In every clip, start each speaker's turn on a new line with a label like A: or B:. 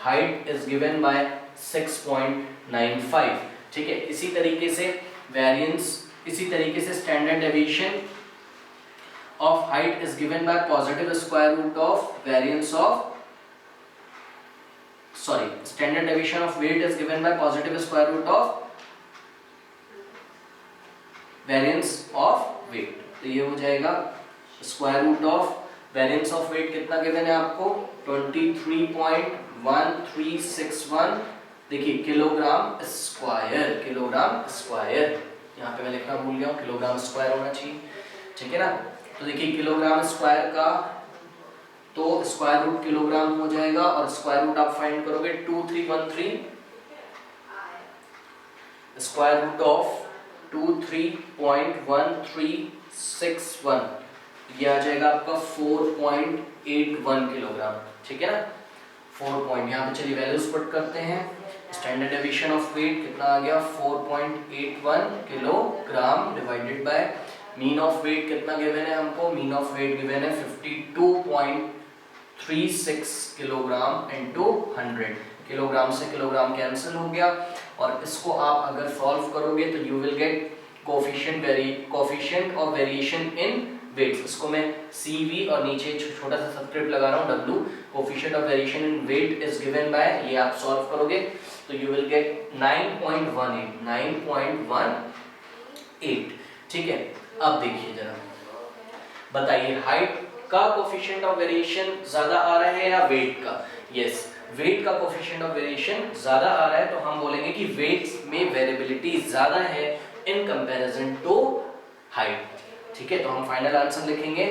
A: Height is given bye 6.95। ठीक है, इसी तरीके से वेरिएंस, इसी तरीके से standard deviation of height is given by positive square root of variance of, sorry, standard deviation of weight is given by positive square root of variance of weight. तो ये हो जाएगा square root of variance of weight कितना given है आपको 23.1361, देखिए kilogram square, kilogram square, यहाँ पे मैं लिखना भूल गया हूँ, किलोग्राम स्क्वायर होना चाहिए। ठीक है ना, तो देखिए किलोग्राम स्क्वायर का तो स्क्वायर रूट किलोग्राम हो जाएगा और स्क्वायर रूट आप फाइंड करोगे 2313, स्क्वायर रूट ऑफ 23.1361, ये आ जाएगा आपका 4.81 किलोग्राम। ठीक है ना, 4 पॉइंट, यहाँ पे चलिए वैल्यूज पुट करते हैं। स्टैंडर्ड डेविएशन ऑफ वेट कितना आ गया 4.81 kilogram divided by mean of weight कितना गिवन है हमको, मीन ऑफ वेट गिवन है 52.36 किलोग्राम इनटू 100। किलोग्राम से किलोग्राम कैंसिल हो गया और इसको आप अगर सॉल्व करोगे तो you will get coefficient of variation in weights. इसको मैं CV और नीचे छोटा सा सबस्क्रिप्ट लगा रहा हूँ W, coefficient of variation in weight is given by, ये आप सॉल्व करोगे तो यू विल गेट 9.18। ठीक है, अब देखिए जरा बताइए हाइट का कोफिशिएंट ऑफ वेरिएशन ज्यादा आ रहा है या वेट का? यस, वेट का कोफिशिएंट ऑफ वेरिएशन ज्यादा आ रहा है, तो हम बोलेंगे कि वेट्स में वेरिएबिलिटी ज्यादा है इन कंपैरिजन टू हाइट। ठीक है, तो हम फाइनल आंसर लिखेंगे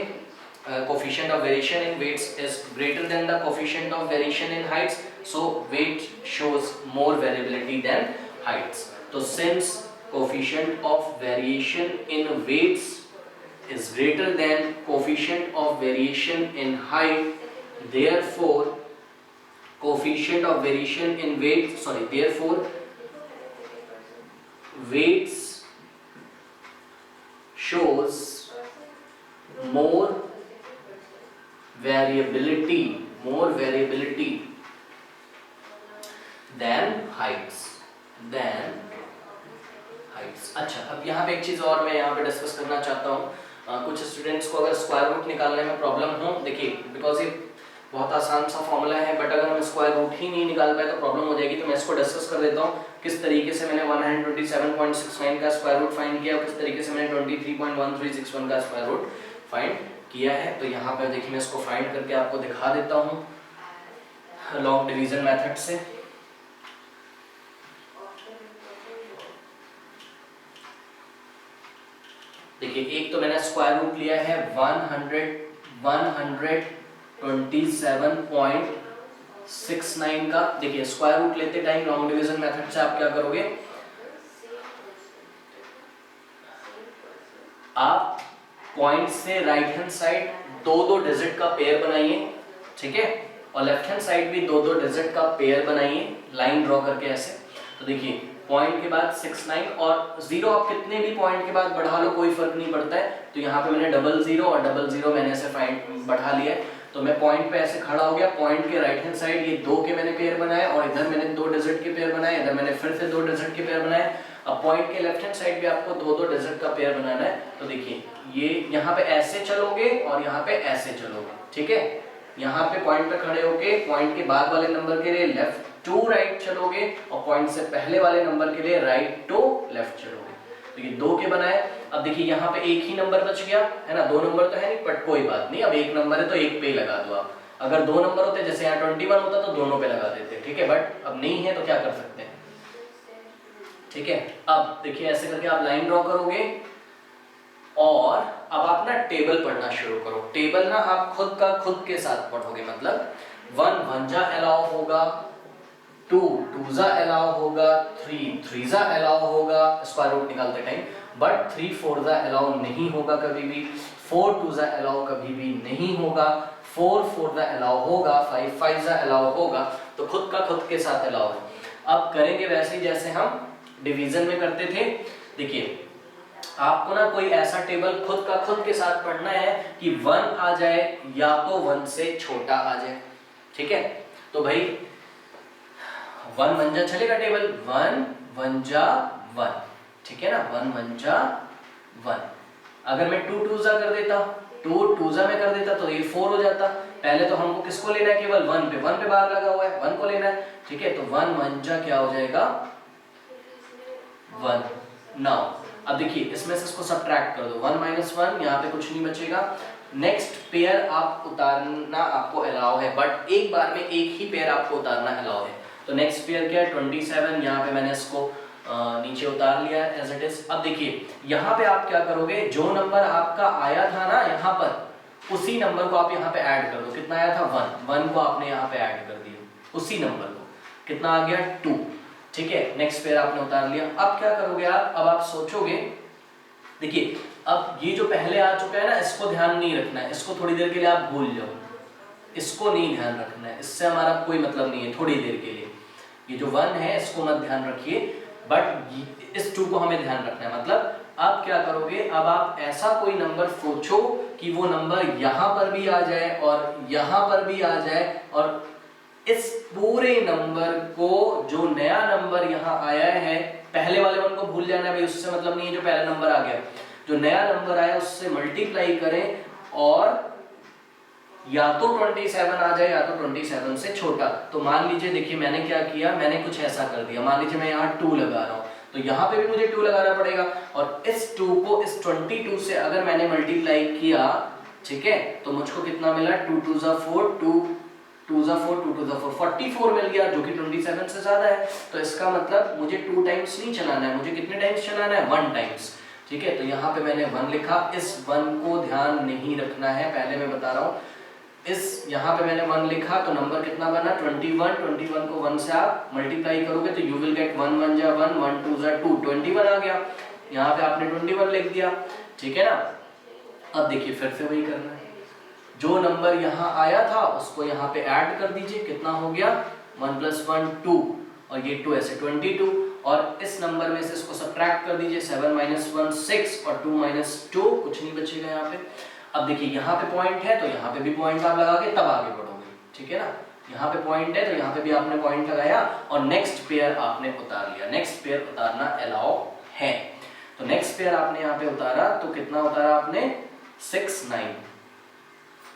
A: coefficient of variation in weights is greater than the coefficient of variation in heights, so weight shows more variability than heights. तो since coefficient of variation in weights is greater than coefficient of variation in height, therefore coefficient of variation in weight, therefore weights shows more variability than heights, अच्छा, अब यहाँ पे एक चीज और मैं यहाँ पे डिस्कस करना चाहता हूँ। कुछ स्टूडेंट्स को अगर स्क्वायर रूट निकालने में प्रॉब्लम हो, देखिए बिकॉज ये बहुत आसान सा फॉर्मूला है, बट अगर हम स्क्वायर रूट ही नहीं निकाल पाए तो प्रॉब्लम हो जाएगी। तो मैं इसको डिस्कस कर देता हूँ किस तरीके से मैंने 127.69 का स्क्वायर रूट फाइंड किया और किस तरीके से मैंने 23.1361 का स्क्वायर रूट फाइंड किया है। तो यहाँ पे देखिए मैं इसको फाइंड करके आपको दिखा देता हूँ लॉग डिवीजन मेथड से। देखिए एक तो मैंने स्क्वायर रूट लिया है 127.69 का। देखिए स्क्वायर रूट लेते टाइम लॉन्ग डिवीजन मेथड से आप क्या करोगे, आप पॉइंट से राइट हैंड साइड दो डिजिट का पेयर बनाइए, ठीक है, और लेफ्ट हैंड साइड भी दो डिजिट का पेयर बनाइए, लाइन ड्रॉ करके ऐसे। तो देखिए पॉइंट के बाद 69 और 0 आप कितने भी पॉइंट के बाद बढ़ा लो कोई फर्क नहीं पड़ता है। तो यहाँ पे मैंने 00 और 00 मैंने ऐसे फाइंड बढ़ा लिया है। तो मैं पॉइंट पे ऐसे खड़ा हो गया, पॉइंट के राइट हैंड साइड ये 2 के मैंने पेयर बनाए और इधर मैंने 2 डिजिट के पेयर बनाए, इधर मैंने फिर से 2 डिजिट के पेयर बनाए। अब पॉइंट के लेफ्ट हैंड साइड भी आपको 2 डिजिट का पेयर बनाना है। तो देखिए ये यहाँ पे ऐसे चलोगे और यहाँ पे ऐसे चलोगे, ठीक है। यहाँ पे पॉइंट पे खड़े होके पॉइंट के बाद वाले नंबर के लिए लेफ्ट टू राइट चलोगे और पॉइंट से पहले वाले नंबर के लिए राइट टू लेफ्ट चलोगे। तो ये 2 के बनाए। अब देखिए यहाँ पे एक ही नंबर बच गया है ना, 2 नंबर तो है नहीं, बट कोई बात नहीं, अब एक नंबर है तो एक पे ही लगा दो आप। अगर 2 नंबर होते जैसे यहाँ 21 होता तो दोनों पे लगा देते, ठीक है, बट अब नहीं है तो क्या कर सकते हैं, ठीक है। अब देखिए ऐसे करके आप लाइन ड्रॉ करोगे और अब आप ना टेबल पढ़ना शुरू करो। टेबल ना आप खुद का खुद के साथ पढ़ोगे, मतलब 1 1 जा अलाउ होगा, 2 2 जा अलाउ होगा, 3 3 जा अलाउ होगा स्क्वायर रूट निकालते टाइम, बट 3 4 जा अलाउ नहीं होगा कभी भी, 4 2 जा अलाउ कभी भी नहीं होगा, 4 4 जा अलाउ होगा, 5 5 जा अलाउ होगा। तो खुद का खुद के साथ अलाउ है। अब करेंगे वैसे ही जैसे हम डिवीजन में करते थे। देखिए आपको ना कोई ऐसा टेबल खुद का खुद के साथ पढ़ना है कि 1 आ जाए या तो 1 से छोटा आ जाए, ठीक है। तो भाई वन वन जा चलेगा टेबल, वन वन जा वन, ठीक है ना, वन वन जा वन। अगर मैं टू टू जा कर देता, टू टू जा में कर देता तो ये 4 हो जाता। पहले तो हमको किसको लेना है, केवल वन पे बार लगा हुआ है, वन को लेना है, ठीक है। तो वन वन जा क्या हो जाएगा, वन। नाउ अब देखिए इसमें से इसको सब्ट्रैक्ट कर दो, 1 - 1, यहाँ पे कुछ नहीं बचेगा। नेक्स्ट पेयर आप उतारना आपको अलाउ है, बट एक बार में एक ही पेयर आपको उतारना अलाउ है। तो नेक्स्ट पेयर क्या है, 27, यहाँ पे मैंने इसको नीचे उतार लिया है एज इट इज। अब देखिए यहाँ पे आप क्या करोगे, जो नंबर आपका आया था ना यहाँ पर, उसी नंबर को आप यहाँ पे ऐड कर दो। कितना आया था, 1, 1 को आपने यहाँ पे ऐड कर दिया, उसी नंबर को, कितना आ गया, 2, ठीक है। नेक्स्ट पेयर आपने उतार लिया। अब क्या करोगे आप, अब आप सोचोगे, देखिए अब ये जो पहले आ चुका है ना, इसको ध्यान नहीं रखना है, इसको थोड़ी देर के लिए आप भूल जाओ, इसको नहीं ध्यान रखना है, इससे हमारा कोई मतलब नहीं है थोड़ी देर के लिए। ये जो 1 है इसको मत ध्यान रखिए, बट इस 2 को हमें ध्यान रखना है। मतलब अब क्या करोगे, अब आप ऐसा कोई नंबर सोचो कि वो नंबर यहाँ पर भी आ जाए और यहाँ पर भी आ जाए, और इस पूरे नंबर को, जो नया नंबर यहाँ आया है, पहले वाले वन को भूल जाना है भाई, उससे मतलब नहीं है जो पहला नंबर आ गया, जो नया नंबर आया उससे मल्टीप्लाई करें, और या तो 27 आ जाए या तो 27 से छोटा। तो मान लीजिए, देखिए मैंने क्या किया, मैंने कुछ ऐसा कर दिया, मान लीजिए मैं यहाँ 2 लगा रहा हूँ, तो यहाँ पे भी मुझे 2 लगाना पड़ेगा, और इस 2 को इस 22 से अगर मैंने मल्टीप्लाई किया, ठीक है, तो मुझको कितना मिला, 2 2 जा 4, 2 2 जा 4, 2 2 जा 4, 44 मिल गया, जो कि 27 से ज्यादा है। तो इसका मतलब मुझे 2 टाइम्स नहीं चलाना है, मुझे कितने टाइम्स चलाना है, 1 टाइम्स, ठीक है। तो यहाँ पे मैंने 1 लिखा, इस 1 को ध्यान नहीं रखना है, पहले मैं बता रहा हूँ, इस यहाँ पे मैंने 1 लिखा, तो नंबर कितना बना, 21, 21 को 1 से आप मल्टीप्लाई करोगे तो यू विल गेट 1 1 जा 1, 1 2 जा 2, 21 आ गया, यहाँ पे आपने 21 लिख दिया, ठीक है ना। अब देखिए फिर से वही करना है, जो नंबर यहाँ आया था उसको यहाँ पे ऐड कर दीजिए, कितना हो गया, 1 + 1 2, और ये 2 ऐसे 22, और इस नंबर में से इसको सब्ट्रैक्ट कर दीजिए, 7 - 1 6, और 2 - 2 कुछ नहीं बचेगा यहाँ पे। अब देखिए यहाँ पे पॉइंट है तो यहाँ पे भी पॉइंट आप लगा के तब आगे बढ़ोगे, ठीक है ना। यहाँ पे पॉइंट है तो यहाँ पे भी आपने पॉइंट लगाया, और नेक्स्ट पेयर आपने उतार लिया। नेक्स्ट पेयर उतारना अलाउ है, तो नेक्स्ट पेयर आपने यहाँ पे उतारा, तो कितना उतारा आपने, 6 9,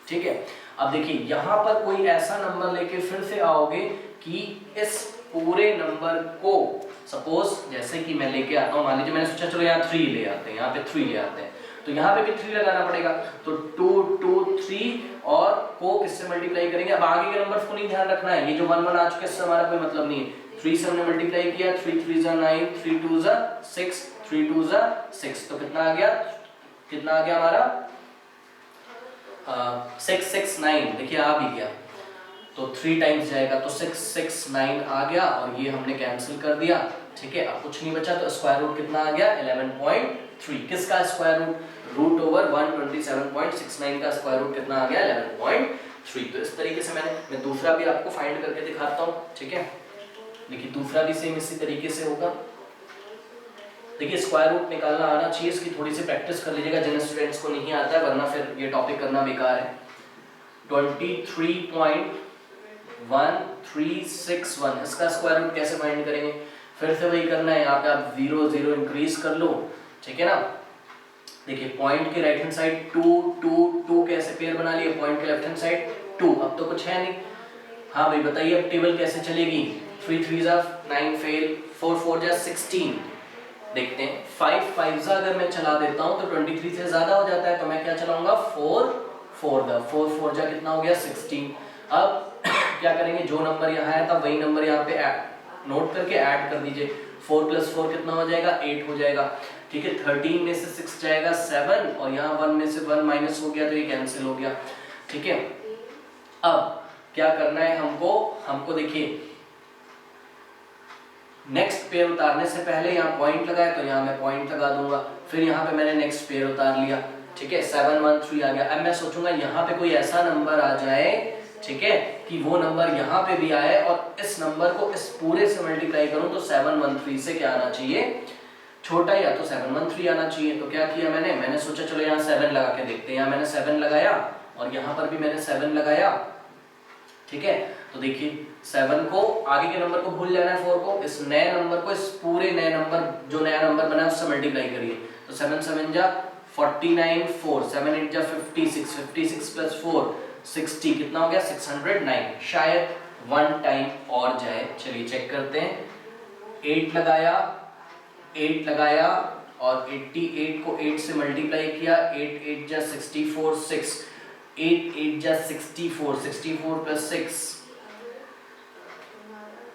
A: ठीक है। अब देखिए यहाँ पर कोई ऐसा नंबर लेके फिर से आओगे कि इस पूरे नंबर को, सपोज जैसे कि मैं लेके आता हूँ, मान लीजिए मैंने सोचा चलो यहाँ 3 ले आते हैं, यहाँ पे 3 ले आते हैं, तो यहाँ पे भी 3 लगाना पड़ेगा, तो 2 2 3, और को किससे मल्टीप्लाई करेंगे, अब आगे के नंबर्स को नहीं ध्यान रखना है, ये जो 1 1 आ चुके इससे हमारा कोई मतलब नहीं है। 3 से हमने मल्टीप्लाई किया, 3 3 जा 9, 3 2 जा 6, 3 2 जा 6, तो कितना आ गया, कितना आ गया हमारा, 6 6 9, देखिए आ भी गया, तो 3 टाइम्स जाएगा, तो 6 6 9 आ गया, और ये हमने कैंसिल कर दिया, ठीक है। अब कुछ नहीं बचा, तो स्क्वायर रूट कितना आ गया, 11.3, किसका स्क्वायर रूट, रूट ओवर 127.69 का स्क्वायर रूट कितना आ गया, 11.3। तो इस तरीके से मैं दूसरा भी आपको फाइंड करके दिखाता हूँ, ठीक है। देखिए दूसरा भी सेम इसी तरीके से होगा। देखिए स्क्वायर रूट निकालना आना चाहिए, इसकी थोड़ी सी प्रैक्टिस कर लीजिएगा जिन स्टूडेंट्स को नहीं आता है, वरना फिर ये टॉपिक करना बेकार है। 23.1361, इसका स्क्वायर रूट कैसे फाइंड करेंगे, फिर से वही करना है, यहाँ पे आप 0 0 इंक्रीज कर लो, ठीक है ना। देखिए पॉइंट के राइट हैंड साइड 2 2 2 कैसे पेयर बना लिए, पॉइंट के लेफ्ट हैंड साइड 2, अब तो कुछ है नहीं। हाँ भाई बताइए अब टेबल कैसे चलेगी, 3 3 जा 9 फेल, 4 4 जा 16, देखते हैं 5 5 जा अगर मैं चला देता हूँ तो 23 से ज्यादा हो जाता है, तो मैं क्या चलाऊंगा 4 4 जा, 4 4 जा कितना हो गया 16। अब क्या करेंगे, जो नंबर यहाँ आया था वही नंबर यहाँ पे नोट करके ऐड कर दीजिए, 4 + 4 कितना हो जाएगा, 8 हो जाएगा, ठीक है। 13 में से 6 जाएगा 7, और यहाँ 1 में से 1 माइनस हो गया तो ये कैंसिल हो गया, ठीक है। अब क्या करना है हमको देखिए नेक्स्ट पेयर उतारने से पहले यहाँ पॉइंट लगाया, तो यहाँ मैं पॉइंट लगा दूंगा, फिर यहाँ पे मैंने नेक्स्ट पेयर उतार लिया, ठीक है। 7 1 3 आ गया। अब मैं सोचूंगा यहाँ पे कोई ऐसा नंबर आ जाए, ठीक है, कि वो नंबर यहाँ पे भी आए और इस नंबर को इस पूरे से मल्टीप्लाई करूं, तो 713 से क्या आना चाहिए, छोटा, या तो 713 आना चाहिए। तो क्या किया मैंने सोचा चलो यहाँ 7 लगा के देखते हैं, यहाँ मैंने 7 लगाया और यहाँ पर भी मैंने 7 लगाया, ठीक है। तो देखिए 7 को आगे के नंबर को भूल जाना है 4 को, इस नए नंबर को इस पूरे नए नंबर जो नया नंबर बना है उससे मल्टीप्लाई करिए। तो 7 7 जा 49, 4 7 8 जा 56, 56 प्लस 4 60, कितना हो गया 609। शायद 1 टाइम और जाए, चलिए चेक करते हैं। 8 लगाया, 8 लगाया और 88 को 8 से मल्टीप्लाई किया, 8 8 जा 64, 6 8 8 जा 64, 64 प्लस 6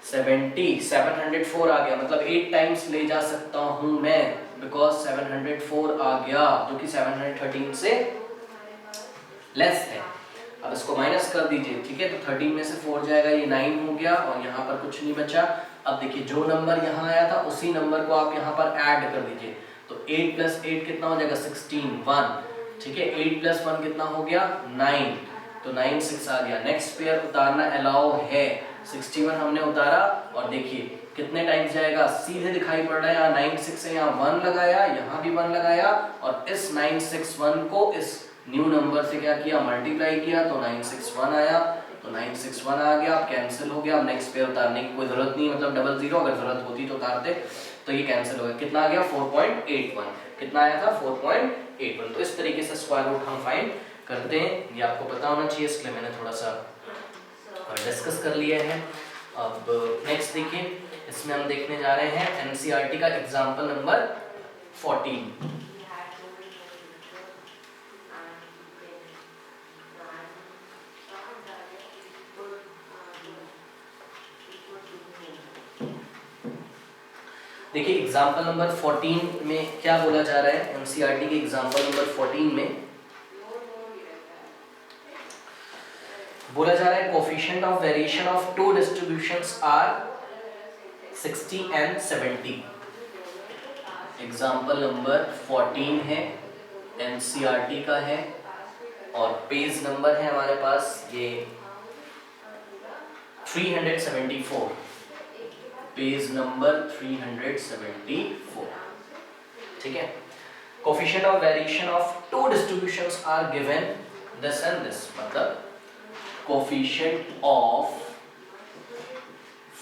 A: 70, 704 आ गया। मतलब 8 टाइम्स ले जा सकता हूं मैं, बिकॉज 704 आ गया जो कि 713 से लेस है। अब इसको माइनस कर दीजिए, ठीक है। तो 13 में से 4 जाएगा, ये 9 हो गया और यहाँ पर कुछ नहीं बचा। अब देखिए जो नंबर यहाँ आया था उसी नंबर को आप यहाँ पर ऐड कर दीजिए। तो 8 प्लस 8 कितना हो जाएगा 16, 1, ठीक है। 8 प्लस 1 कितना हो गया 9, तो 9 6 आ गया। नेक्स्ट पेयर उतारना अलाउ है, 61 हमने उतारा और देखिए कितने टाइम्स जाएगा, सीधे दिखाई पड़ रहा है। यहाँ 9 6 है, यहाँ 1 लगाया, यहाँ भी 1 लगाया और इस 961 को इस न्यू नंबर से क्या किया, मल्टीप्लाई किया, तो 961 आया। तो 961 आ गया, अब कैंसिल हो गया। अब नेक्स्ट पेयर उतारने की कोई जरूरत नहीं, मतलब डबल जीरो, अगर जरूरत होती तो उतारते। तो ये कैंसिल हो गया, कितना आ गया 4.81, कितना आया था 4.81। तो इस तरीके से स्क्वायर रूट हम फाइंड करते हैं, ये आपको पता होना चाहिए, इसलिए मैंने थोड़ा सा डिस्कस कर लिया है। अब नेक्स्ट देखिए, इसमें हम देखने जा रहे हैं एनसीईआरटी का एग्जांपल नंबर 14। देखिए एग्जांपल नंबर 14 में क्या बोला जा रहा है, एनसीईआरटी के एग्जांपल नंबर 14 में बोला जा रहा है coefficient of variation of two distributions are 60 and 70। Example number 14 है, एनसीईआरटी का है और पेज नंबर है हमारे पास ये 374, पेज नंबर 374, ठीक है। Coefficient of variation of two distributions are given this and this, मतलब कोफिशिएंट ऑफ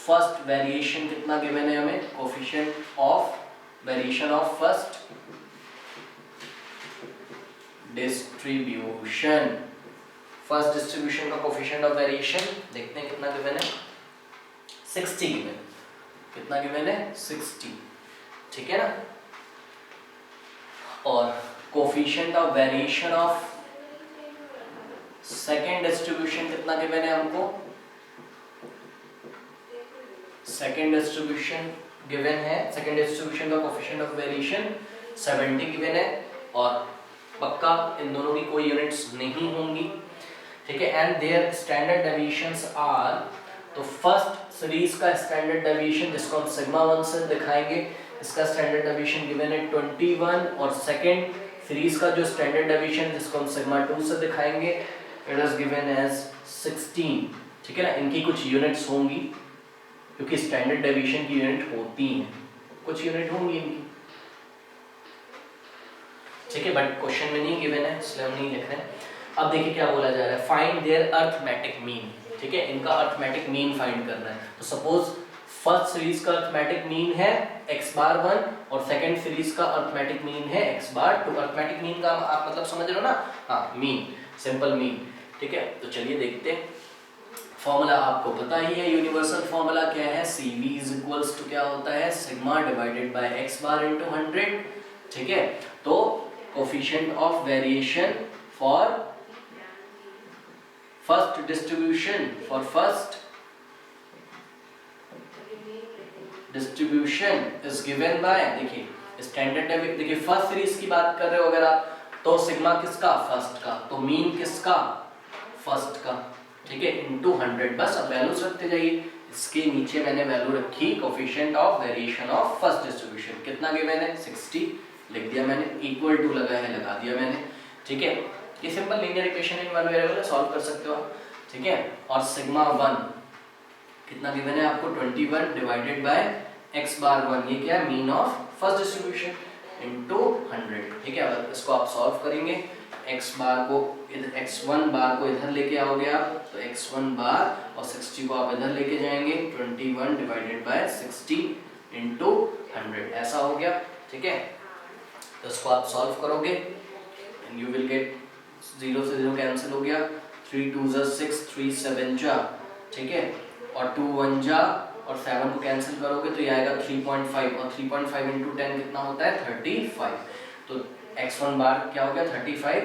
A: फर्स्ट वेरिएशन कितना गिवन है हमें, coefficient of variation of first distribution, first distribution का कोफिशिएंट ऑफ वेरिएशन देखते हैं कितना गिवन है, 60 गिवन, कितना गिवन है 60, ठीक है ना। और coefficient of variation of second distribution कितना गिवन है हमको, सेकेंड डिस्ट्रीब्यूशन गिवन है, सेकेंड डिस्ट्रीब्यूशन का कोफिशिएंट ऑफ वेरिएशन 70 गिवन है और पक्का इन दोनों की कोई यूनिट्स नहीं होंगी, ठीक है। And there standard deviations are, तो फर्स्ट सीरीज का स्टैंडर्ड डेविएशन जिसको हम सिग्मा 1 से दिखाएंगे, इसका स्टैंडर्ड डेविएशन गिवन है 21 और सेकेंड सीरीज का जो स्टैंडर्ड डेविएशन जिसको हम सिग्मा 2 से दिखाएंगे इट इज गिवन एज 16, ठीक है ना। इनकी कुछ यूनिट्स होंगी क्योंकि स्टैंडर्ड डेविएशन की यूनिट होती हैं, कुछ यूनिट होंगी इनकी, ठीक है, बट क्वेश्चन में नहीं गिवन है इसलिए हम नहीं लिख रहे हैं। अब देखिए क्या बोला जा रहा है, फाइंड देयर अरिथमेटिक मीन, ठीक है, इनका अरिथमेटिक मीन फाइंड करना है। तो सपोज फर्स्ट सीरीज का अरिथमेटिक मीन है x बार 1 और सेकंड सीरीज का अरिथमेटिक मीन है x बार 2। अरिथमेटिक मीन का आप मतलब समझ रहे हो ना, हाँ मीन, सिंपल मीन, ठीक है। तो चलिए देखते हैं, फॉर्मूला आपको पता ही है, यूनिवर्सल फॉर्मूला क्या है, CV इज इक्वल्स टू क्या होता है, sigma divided by x bar into 100, ठीक है। तो coefficient of variation for first distribution, for first distribution is given bye, देखिए स्टैंडर्ड डेविएशन, देखिए फर्स्ट सीरीज की बात कर रहे हो अगर आप, तो सिग्मा किसका, फर्स्ट का, तो मीन किसका, फर्स्ट का, ठीक है, इनटू 100। बस अब वैल्यूज रखते जाइए, इसके नीचे मैंने वैल्यू रखी coefficient of variation of first distribution, कितना गिवन है 60 लिख दिया मैंने, इक्वल टू लगा है लगा दिया मैंने, ठीक है। ये simple linear equation in one variable है, सॉल्व कर सकते हो आप, ठीक है। और सिग्मा 1 कितना गिवन है आपको 21 डिवाइडेड बाय x बार 1, ये क्या है, mean of first distribution into 100, ठीक है। अब इसको आप सॉल्व करेंगे x बार को इधर x1 बार को इधर लेके आओगे आप, तो x1 बार और 60 को आप इधर लेके जाएंगे, 21 डिवाइडेड बाय 60 इंटू 100 ऐसा हो गया। ठीक है, तो इसको आप सॉल्व करोगे एंड यू विल गेट 0 से 0 कैंसिल हो गया, 3 2 जा 6, 3 7 जा, ठीक है, और 2 1 जा और 7 को कैंसिल करोगे तो ये आएगा 3.5 और 3.5 इंटू 10 कितना होता है 35। तो x1 बार क्या हो गया 35।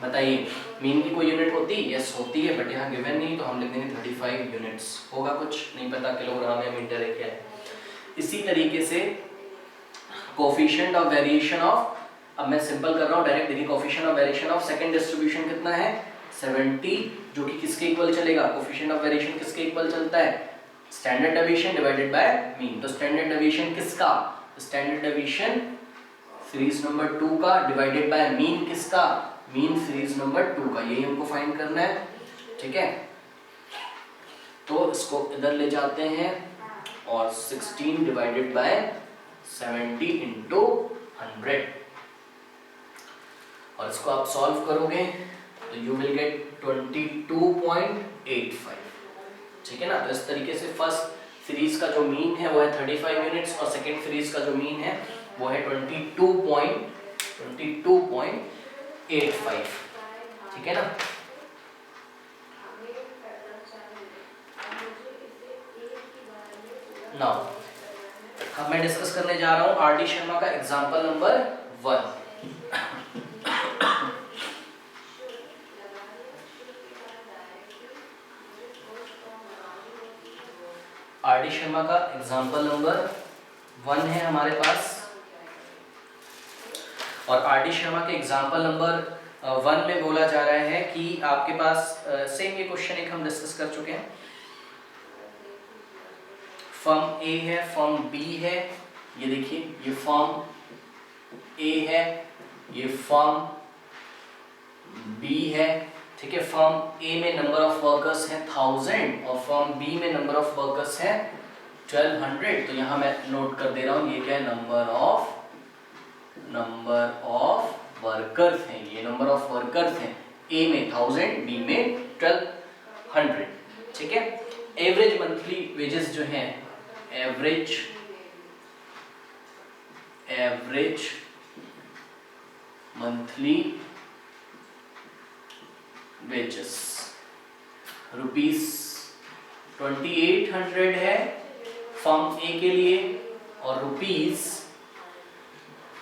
A: बताइए मीन की कोई यूनिट होती है? यस होती है, बट यहाँ गिवन नहीं तो हम लिख देंगे 35 यूनिट्स। होगा कुछ नहीं पता किलोग्राम या मीटर है क्या है। इसी तरीके से कोफिशिएंट ऑफ वेरिएशन ऑफ, अब मैं सिंपल कर रहा हूँ डायरेक्ट, देखिए coefficient of variation of second distribution कितना है 70, जो कि किसके इक्वल चलेगा, कोफिशिएंट ऑफ वेरिएशन किसके इक्वल चलता है, standard deviation divided by mean. तो स्टैंडर्ड डेविएशन किसका, स्टैंडर्ड डेविएशन सीरीज नंबर 2 का डिवाइडेड बाय मीन किसका, मीन सीरीज नंबर 2 का, यही हमको फाइंड करना है। ठीक है, तो इसको इधर ले जाते हैं और 16 डिवाइडेड बाय 70 इंटू 100 और इसको आप सॉल्व करोगे तो यू विल गेट 22.85। ठीक है ना, तो इस तरीके से फर्स्ट सीरीज का जो मीन है वो है 35 यूनिट्स और सेकंड सीरीज का जो मीन है वो है 22.85। ठीक है ना। नाउ अब मैं डिस्कस करने जा रहा हूं आर डी शर्मा का example number 1। R D Sharma का एग्जाम्पल नंबर 1 है हमारे पास, और आर डी शर्मा के एग्जाम्पल नंबर 1 में बोला जा रहा है कि आपके पास सेम ये क्वेश्चन एक हम डिस्कस कर चुके हैं। फर्म ए है, फर्म बी है, ये देखिए ये फर्म ए है, ये फर्म बी है। ठीक है, फर्म ए में नंबर ऑफ वर्कर्स है 1000 और फर्म बी में नंबर ऑफ वर्कर्स है 1200। तो यहाँ मैं नोट कर दे रहा हूँ ये क्या है, नंबर ऑफ वर्कर्स हैं, ये नंबर ऑफ वर्कर्स हैं, ए में 1000 बी में 1200। ठीक है, एवरेज मंथली वेजेस जो हैं, एवरेज मंथली वेजेस रुपीस 2800 है फर्म ए के लिए और रुपीस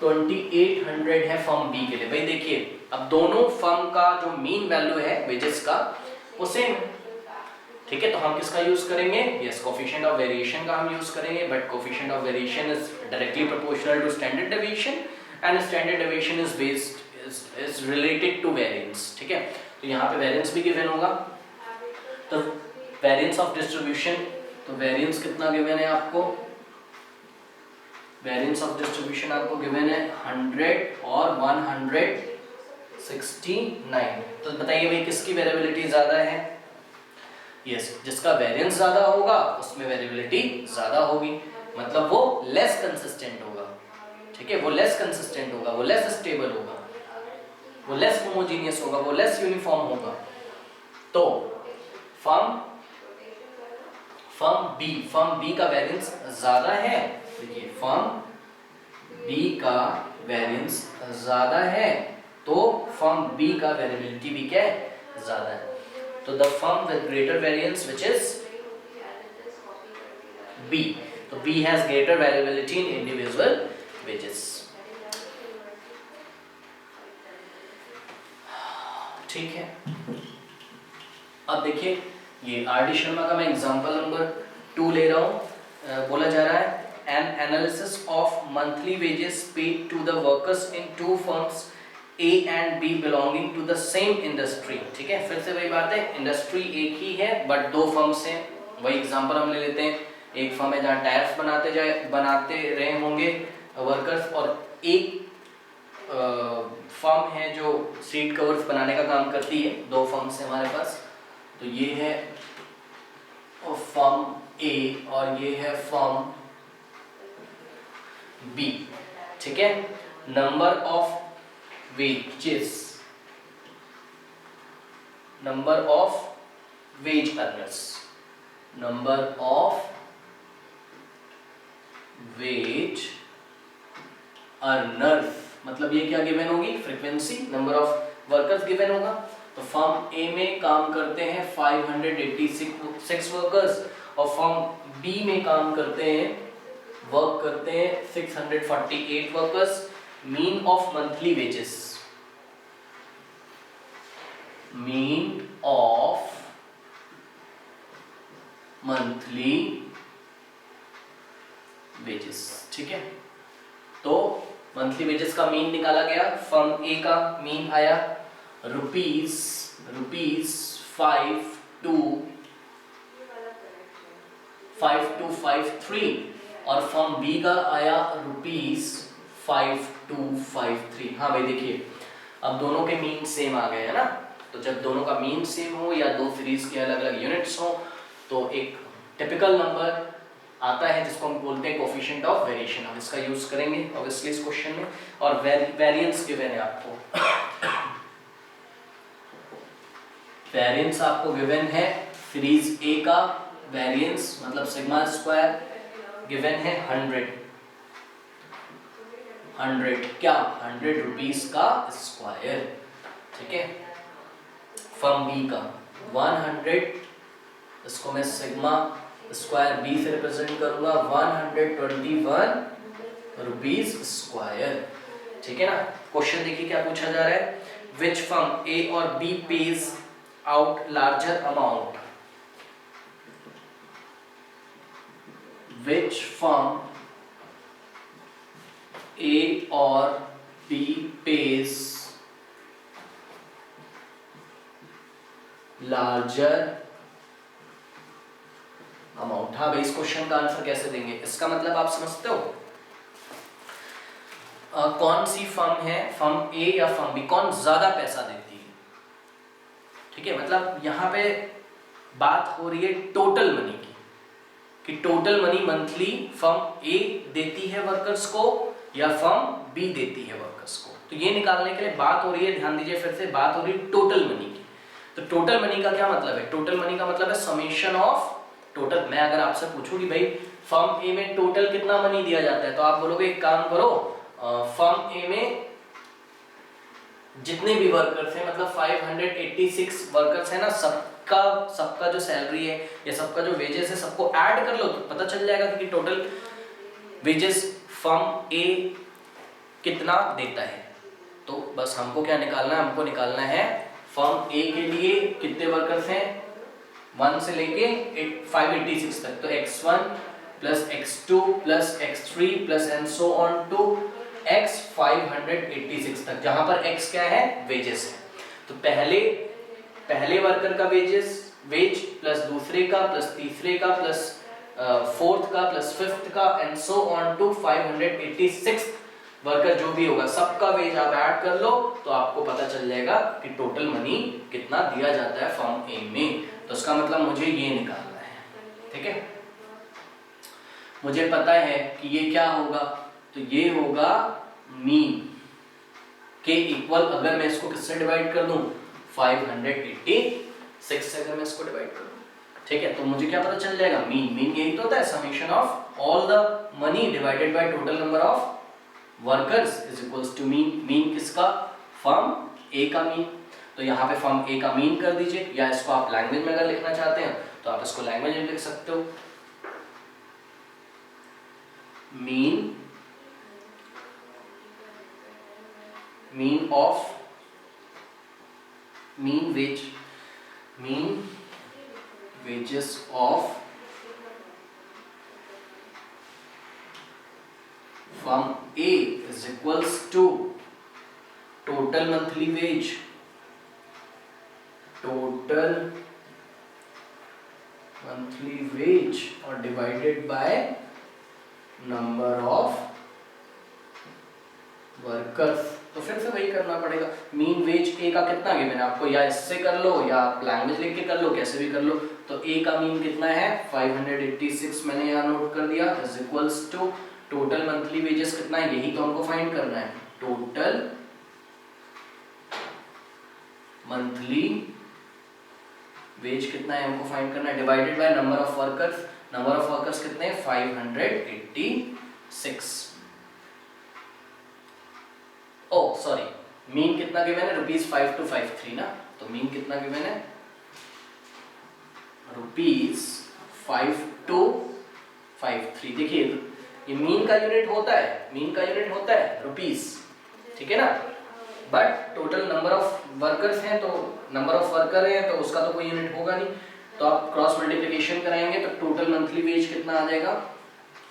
A: 2800 है फर्म बी के लिए। भाई देखिए अब दोनों फर्म का जो मीन वैल्यू है वेजेस का वो सेम है। ठीक है, तो हम किसका यूज करेंगे, यस कोफिशिएंट ऑफ वेरिएशन का हम यूज करेंगे, but coefficient of variation is directly proportional to standard deviation and standard deviation is based is related to variance. ठीक है, तो यहाँ पे वेरिएंस भी गिवन होगा, तो वेरिएंस ऑफ डिस्ट्रीब्यूशन, तो वेरिएंस कितना गिवन है आपको, वेरिएंस ऑफ डिस्ट्रीब्यूशन आपको गिवन है 100 और 169। तो बताइए भाई किसकी वेरिएबिलिटी ज्यादा है, यस जिसका वेरिएंस ज्यादा होगा उसमें वेरिएबिलिटी ज्यादा होगी, मतलब वो लेस कंसिस्टेंट होगा। ठीक है, वो लेस कंसिस्टेंट होगा, वो लेस स्टेबल होगा, वो लेस होमोजीनियस होगा, वो लेस यूनिफॉर्म होगा। तो फर्म बी का वेरिएंस ज्यादा है, देखिए फर्म बी का वेरिएंस ज्यादा है तो फर्म बी का वेरिएबिलिटी भी क्या है, ज्यादा है। तो the firm with greater variance which is B, तो B has greater variability in individual wages. ठीक है, अब देखिए ये आर डी शर्मा का मैं एग्जांपल नंबर 2 ले रहा हूँ। बोला जा रहा है an analysis of monthly wages paid to the workers in 2 firms A and B belonging to the same industry. ठीक है, फिर से वही बात है, इंडस्ट्री एक ही है बट 2 फर्म्स हैं। वही एग्जांपल हम ले लेते हैं, एक फर्म है जहाँ टायर्स बनाते रहे होंगे वर्कर्स, और एक फर्म है जो सीट कवर्स बनाने का काम करती है। 2 फर्म्स हैं हमारे पास, तो ये है फर्म ए और ये है फर्म बी। ठीक है, number of wages number of wage earners, number of wage earners, मतलब ये क्या गिवन होगी, frequency, number of workers given होगा। तो फर्म ए में काम करते हैं 586 वर्कर्स और फर्म बी में काम करते हैं, वर्क करते हैं 648 workers. Mean of monthly wages, mean of monthly wages, ठीक है। तो मंथली वेजेस का मीन निकाला गया, फर्म ए का मीन आया रुपीज 5253 और फर्म बी का आया रुपीज 5253। हाँ भाई देखिए, अब दोनों के मीन सेम आ गए है ना, तो जब दोनों का मीन सेम हो या दो सीरीज के अलग अलग यूनिट्स हो तो एक टिपिकल नंबर आता है जिसको हम बोलते हैं कोफिशिएंट ऑफ वेरिएशन। हम इसका यूज करेंगे ऑब्वियसली इस क्वेश्चन में। और वेरिएंस गिवन है आपको, वेरिएंस आपको गिवन है सीरीज ए का वेरिएंस मतलब सिग्मा स्क्वायर गिवन है 100 क्या 100 रुपीस का स्क्वायर, ठीक है। फर्म बी का 100, इसको मैं सिग्मा स्क्वायर बी से रिप्रेजेंट करूंगा 121 रुपीस स्क्वायर, ठीक है ना। क्वेश्चन देखिए क्या पूछा जा रहा है, विच फर्म ए और B pays out larger amount, which firm A और बी पेज लार्जर अमाउंट। हाँ भाई, इस क्वेश्चन का आंसर कैसे देंगे, इसका मतलब आप समझते हो, कौन सी फर्म है, फर्म ए या फर्म बी, कौन ज्यादा पैसा देती है, ठीक है। मतलब यहाँ पे बात हो रही है टोटल मनी की, कि टोटल मनी मंथली फर्म ए देती है वर्कर्स को या फर्म बी देती है वर्कर्स को। तो ये निकालने के लिए बात हो रही है, ध्यान दीजिए फिर से, बात हो रही है टोटल मनी की। तो टोटल मनी का क्या मतलब है, टोटल मनी का मतलब है समेशन ऑफ टोटल। मैं अगर आपसे पूछूं कि भाई फर्म ए में टोटल कितना मनी दिया जाता है, तो आप बोलोगे एक काम करो, फर्म ए में जितने भी वर्कर्स हैं, मतलब 586 वर्कर्स है ना, सबका जो सैलरी है या सबका जो वेजेस है सबको ऐड कर लो तो पता चल जाएगा कि टोटल वेजेस फर्म ए कितना देता है। तो बस हमको क्या निकालना है, हमको निकालना है फर्म ए के लिए कितने वर्कर्स हैं, 1 से लेके 586 तक, तो x1 plus x2 plus x3 plus and so on to x 586 तक, जहां पर x क्या है, वेजेस है। तो पहले वर्कर का वेज प्लस दूसरे का प्लस तीसरे का प्लस फोर्थ का प्लस फिफ्थ का and so on to 586 worker जो भी होगा सबका वेज आप ऐड कर लो तो आपको पता चल जाएगा कि टोटल मनी कितना दिया जाता है फर्म ए में। तो इसका मतलब मुझे ये निकालना है, ठीक है। मुझे पता है कि ये क्या होगा, तो ये होगा मीन के इक्वल, अगर मैं इसको किससे डिवाइड कर दूं, 586 से अगर मैं इसको डिवाइड कर दूं, ठीक है। तो मुझे क्या पता चल जाएगा, मीन यही तो होता है, summation of all the money divided by total number of workers is equals to mean किसका, फर्म ए का मीन। तो यहाँ पे फर्म ए का मीन कर दीजिए, या इसको आप लैंग्वेज में अगर लिखना चाहते हैं तो आप इसको लैंग्वेज में लिख सकते हो, mean of mean wages of firm A is equals to total monthly wage, और divided by number of workers. तो फिर से वही करना पड़ेगा, मीन वेज ए का कितना गिवन है आपको, या इससे कर लो या आप लैंग्वेज लिख के कर लो, कैसे भी कर लो। तो ए का मीन कितना है 586, मैंने यहाँ नोट कर दिया, is equals to total monthly wages कितना है, यही तो हमको फाइंड करना है, टोटल मंथली वेज कितना है हमको फाइंड करना है, divided by number of workers. Number of workers कितने हैं 586। ओ सॉरी, मीन कितना गिवन है ₹5253 ना, तो मीन कितना गिवन है ₹5253। देखिए ये मीन का यूनिट होता है, मीन का यूनिट होता है रुपीस, ठीक है ना, but total number of workers हैं तो नंबर ऑफ वर्कर हैं तो उसका तो कोई यूनिट होगा नहीं, तो आप क्रॉस मल्टीप्लिकेशन कराएंगे तो टोटल मंथली वेज कितना आ जाएगा,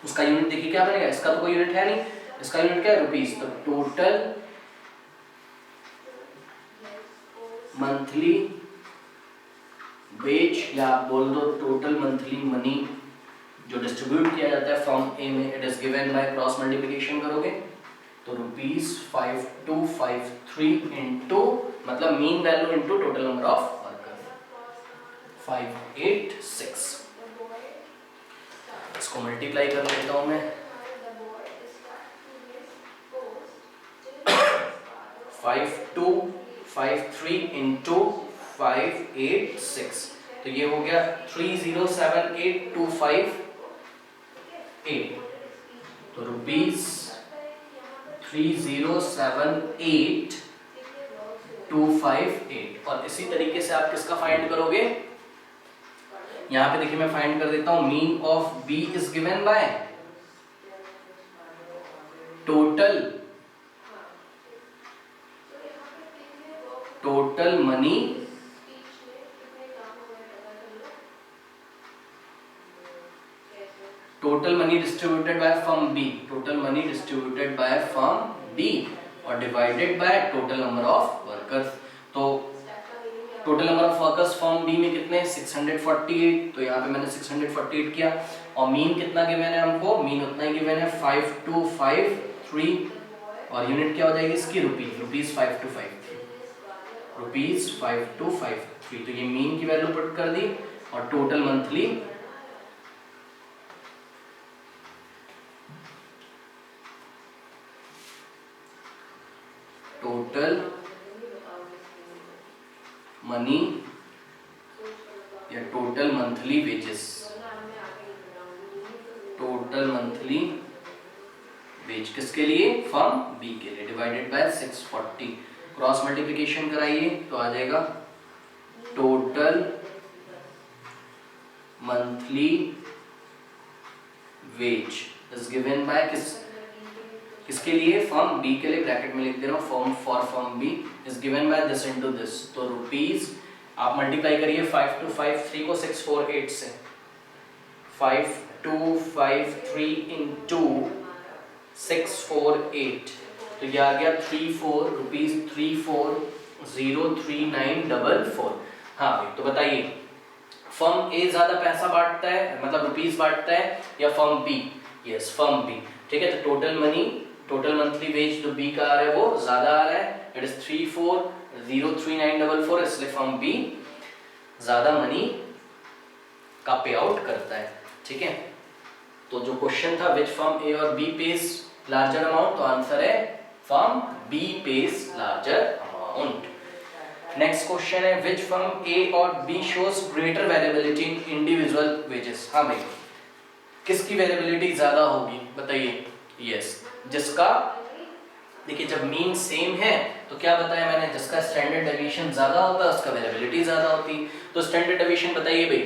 A: उसका यूनिट देखिए क्या बनेगा, इसका तो कोई यूनिट है नहीं, इसका यूनिट क्या है रुपीस, तो टोटल मंथली वेज या आप बोल दो टोटल मंथली मनी जो डिस्ट्रीब्यूट किया जाता है फॉर्म ए में, it is given by cross multiplication करोगे तो ₹5253 इंटू मतलब mean value into total number of workers 586। इसको मल्टीप्लाई कर लेता हूं मैं 5253 इंटू 586, तो ये हो गया 3078258, तो ₹3078,258। और इसी तरीके से आप किसका फाइंड करोगे, यहां पे देखिए मैं फाइंड कर देता हूं, mean of B is given by total money distributed by firm B, total money distributed by firm B और divided by total number of workers. तो total number of workers firm B में कितने 648, तो यहाँ पे मैंने 648 किया, और मीन कितना गिवन है हमको, मीन उतना ही गिवन है 5253, और यूनिट क्या हो जाएगी इसकी रुपीस 5253, तो ये मीन की वैल्यू पुट कर दी, और टोटल मंथली मनी या total monthly wages, total monthly wage किसके लिए, फर्म बी के लिए, डिवाइडेड बाय 640, क्रॉस मल्टीप्लिकेशन कराइए तो आ जाएगा total monthly wage is given by किसके लिए, फर्म बी के लिए, ब्रैकेट में लिख दे रहा हूँ form for firm B is given by this into this, तो रुपीस आप मल्टीप्लाई करिए 5253 को 648 से, 5253 इंटू 648, तो ये आ गया 34,03944। हाँ भाई, तो बताइए फर्म ए ज्यादा पैसा बांटता है, मतलब रुपीस बांटता है, या firm B, yes firm B, ठीक है, तो टोटल मंथली वेज जो बी का आ रहा है वो ज्यादा आ रहा है, इट इज 34,03944, इसलिए फर्म बी ज्यादा मनी का पे आउट करता है, ठीक है। तो जो क्वेश्चन था विच फर्म ए और बी पेज लार्जर अमाउंट, तो आंसर है firm B pays larger amount. Next question है विच फर्म ए और B shows greater variability in individual wages. हाँ भाई, किसकी वेरिएबिलिटी ज्यादा होगी बताइए, यस जिसका, देखिए जब मीन सेम है तो क्या बताया मैंने, जिसका स्टैंडर्ड डेविएशन ज्यादा होता है उसका वेरिएबिलिटी ज्यादा होती, तो स्टैंडर्ड डेविएशन बताइए भाई,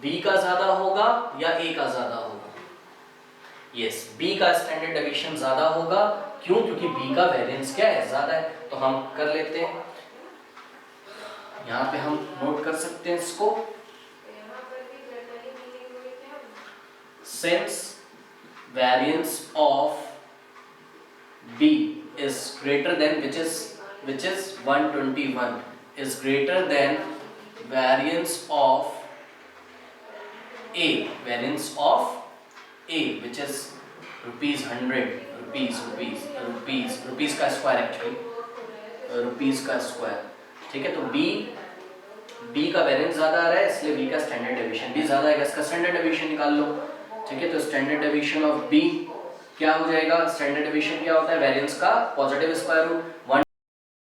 A: बी का ज्यादा होगा या ए का ज्यादा होगा, यस बी का स्टैंडर्ड डेविएशन ज्यादा होगा, क्यों, क्योंकि बी का वेरिएंस क्या है ज्यादा है, तो हम कर लेते हैं, यहाँ पे हम नोट कर सकते हैं इसको, since variance of B is greater than which is 121 is greater than variance of A which is ₹100 rupees का स्क्वायर, एक्चुअली रुपीस का स्क्वायर, ठीक है। तो बी का वेरिएंस ज्यादा आ रहा है इसलिए बी का स्टैंडर्ड डेविएशन भी ज्यादा है, इसका स्टैंडर्ड डेविएशन निकाल लो, ठीक है। तो स्टैंडर्ड डेविएशन ऑफ बी क्या हो जाएगा, स्टैंडर्ड डेविएशन क्या होता है, वेरिएंस का पॉजिटिव स्क्वायर रूट,